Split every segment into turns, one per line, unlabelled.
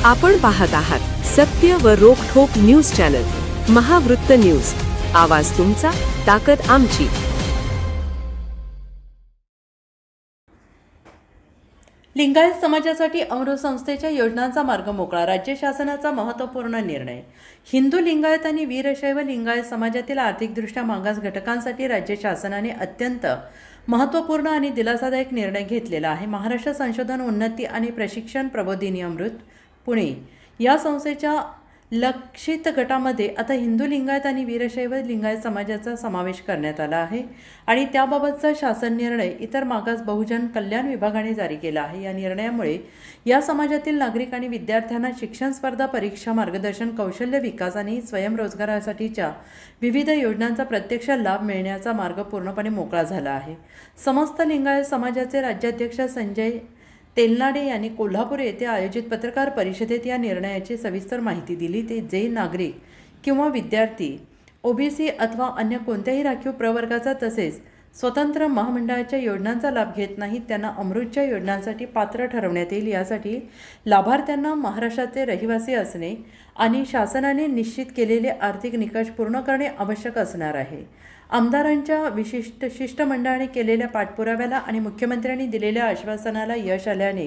आपण पाहत आहात सत्य व रोखठोक न्यूज चॅनल महावृत्त न्यूज। आवाज तुमचा, ताकद आमची।
लिंगायत समाजासाठी अमृत संस्थेच्या योजनांचा मार्ग मोकळा। राज्य शासनाचा महत्त्वपूर्ण निर्णय। हिंदू लिंगायत आणि वीरशैव लिंगायत समाजातील आर्थिकदृष्ट्या मागास घटकांसाठी राज्य शासनाने अत्यंत महत्त्वपूर्ण आणि दिलासादायक निर्णय घेतलेला आहे। महाराष्ट्र संशोधन उन्नती आणि प्रशिक्षण प्रबोधिनी अमृत पुणे या संस्थेच्या लक्षित गटामध्ये आता हिंदू लिंगायत आणि वीरशैव लिंगायत समाजाचा समावेश करण्यात आला आहे आणि त्याबाबतचा शासन निर्णय इतर मागास बहुजन कल्याण विभागाने जारी केला आहे। या निर्णयामुळे या समाजातील नागरिक आणि विद्यार्थ्यांना शिक्षण स्पर्धा परीक्षा मार्गदर्शन कौशल्य विकास आणि स्वयंरोजगारासाठीच्या विविध योजनांचा प्रत्यक्ष लाभ मिळण्याचा मार्ग पूर्णपणे मोकळा झाला आहे। समस्त लिंगायत समाजाचे राज्याध्यक्ष संजय तेलनाडे यांनी कोल्हापूर येथे आयोजित पत्रकार परिषदेत या निर्णयाची सविस्तर माहिती दिली। ते जे नागरिक किंवा विद्यार्थी ओबीसी अथवा अन्य कोणत्याही राखीव प्रवर्गाचा तसेच स्वतंत्र महामंडळाच्या योजनांचा लाभ घेत नाहीत त्यांना अमृतच्या योजनांसाठी पात्र ठरवण्यात येईल। यासाठी लाभार्थ्यांना महाराष्ट्राचे रहिवासी असणे आणि शासनाने निश्चित केलेले आर्थिक निकष पूर्ण करणे आवश्यक असणार आहे। आमदारांच्या विशिष्ट शिष्टमंडळाने केलेल्या पाठपुराव्याला आणि मुख्यमंत्र्यांनी दिलेल्या आश्वासनाला यश आल्याने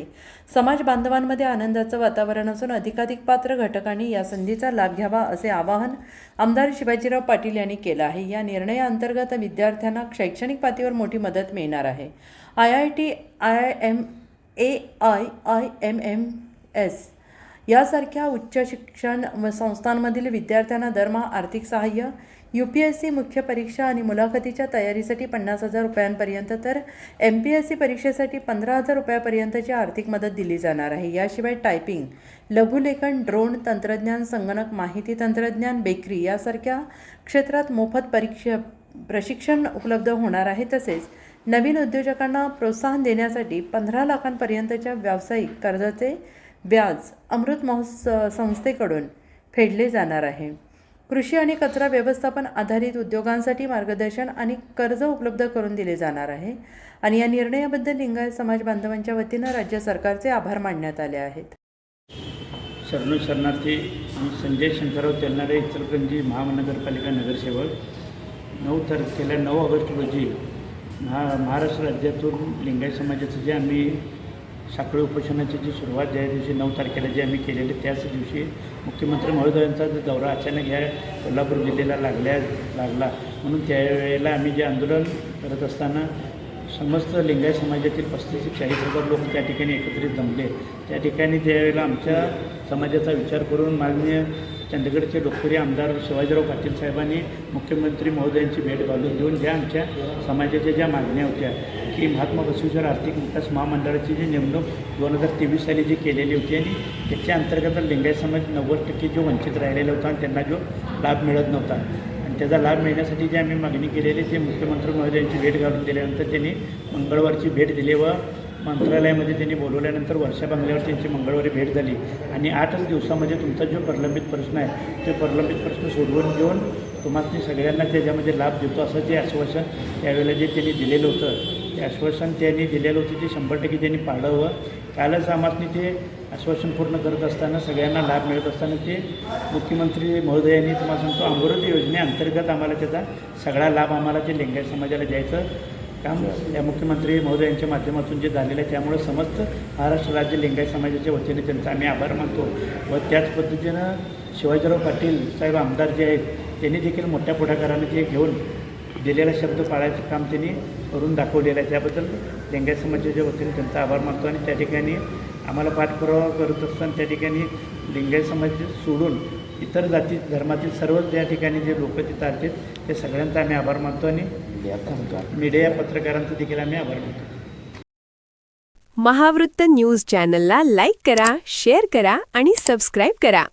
समाज बांधवांमध्ये आनंदाचं वातावरण असून अधिकाधिक पात्र घटकांनी या संधीचा लाभ घ्यावा असे आवाहन आमदार शिवाजीराव पाटील यांनी केलं आहे। या निर्णयाअंतर्गत विद्यार्थ्यांना शैक्षणिक पातळीवर मोठी मदत मिळणार आहे। IIT, IIM, AIIMMS यासारख्या उच्च शिक्षण संस्थांमधील विद्यार्थ्यांना दरमहा आर्थिक सहाय्य, UPSC मुख्य परीक्षा आणि मुलाखतीच्या तयारीसाठी 50,000 रुपयांपर्यंत तर MPSC परीक्षेसाठी 15,000 रुपयांपर्यंतची आर्थिक मदत दिली जाणार आहे। याशिवाय टायपिंग, लघुलेखन, ड्रोन तंत्रज्ञान, संगणक, माहिती तंत्रज्ञान, बेकरी यासारख्या क्षेत्रात मोफत प्रशिक्षण उपलब्ध होणार आहे। तसेच नवीन उद्योजकांना प्रोत्साहन देण्यासाठी 15 लाखांपर्यंतच्या व्यावसायिक कर्जाचे व्याज अमृत संस्थेकडून फेडले जाणार आहे। कृषी आणि कचरा व्यवस्थापन आधारित उद्योगांसाठी मार्गदर्शन आणि कर्ज उपलब्ध करून दिले जाणार आहे आणि या निर्णयाबद्दल लिंगायत समाज बांधवांच्या वतीनं राज्य सरकारचे आभार मानण्यात आले आहेत।
शरणार्थी संजय शंकरराव तेलनाडे, इचलकरंजी महानगरपालिका नगरसेवक। 9 तारखेला 9 ऑगस्ट रोजी महाराष्ट्र राज्यातून लिंगायत समाजाचं जे आम्ही साखळी उपोषणाची जी सुरुवात ज्या दिवशी 9 तारखेला जे आम्ही केलेले त्याच दिवशी मुख्यमंत्री महोदयांचा जो दौरा अचानक ह्या कोल्हापूर जिल्ह्याला लागला म्हणून त्यावेळेला आम्ही जे आंदोलन करत असताना समस्त लिंगायत समाजातील 35 ते 40,000 लोक त्या ठिकाणी एकत्रित जमले। त्या ठिकाणी त्यावेळेला आमच्या समाजाचा विचार करून माननीय चंदगडचे लोकप्रिय आमदार शिवाजीराव पाटील साहेबांनी मुख्यमंत्री महोदयांची भेट घालून देऊन ज्या आमच्या समाजाच्या ज्या मागण्या होत्या की महात्मा बसवेश्वर आर्थिक विकास महामंडळाची जी नेमणूक 2023 साली जी केलेली होती आणि त्याच्या अंतर्गत लिंगायत समाज 90% जो वंचित राहिलेला होता आणि त्यांना जो लाभ मिळत नव्हता आणि त्याचा लाभ मिळण्यासाठी जी आम्ही मागणी केलेली ते मुख्यमंत्री महोदयांची भेट घालून दिल्यानंतर त्यांनी मंगळवारची भेट दिली व मंत्रालयामध्ये त्यांनी बोलवल्यानंतर वर्षा बंगल्यावर त्यांची मंगळवारी भेट झाली आणि 8च दिवसामध्ये तुमचा जो प्रलंबित प्रश्न आहे ते प्रलंबित प्रश्न सोडवून घेऊन तुम्हाला सगळ्यांना त्याच्यामध्ये लाभ देतो असं जे आश्वासन त्यावेळेला जे त्यांनी दिलेलं होतं ते आश्वासन त्यांनी दिलेलं होतं ते 100% त्यांनी पाळलं व कालच आम्हाला ते आश्वासन पूर्ण करत असताना सगळ्यांना लाभ मिळत असताना ते मुख्यमंत्री महोदयांनी तुम्हाला सांगतो अमृत योजनेअंतर्गत आम्हाला त्याचा सगळा लाभ आम्हाला ते लिंगायत समाजाला द्यायचं काम या मुख्यमंत्री महोदयांच्या माध्यमातून जे झालेलं आहे त्यामुळे समस्त महाराष्ट्र राज्य लिंगायत समाजाच्या वतीने त्यांचा आम्ही आभार मानतो व त्याच पद्धतीनं शिवाजीराव पाटील साहेब आमदार जे आहेत त्यांनी देखील मोठ्या पुढाकाराने ते घेऊन दिलेला शब्द पाळायचं काम त्यांनी करून दाखवलेलं आहे। त्याबद्दल लिंगायत समाजाच्या वतीने त्यांचा आभार मानतो आणि त्या ठिकाणी आम्हाला पाठपुरावा करत असताना त्या ठिकाणी लिंगायत समाज सोडून इतर जाती धर्मातील सर्व त्या ठिकाणी जे लोक तिथं आहेत ते सगळ्यांचा आम्ही आभार मानतो आणि मीडिया पत्रकारांचा देखील आम्ही आभार मानतो।
महावृत्त न्यूज चॅनलला लाईक करा, शेअर करा आणि सबस्क्राईब करा।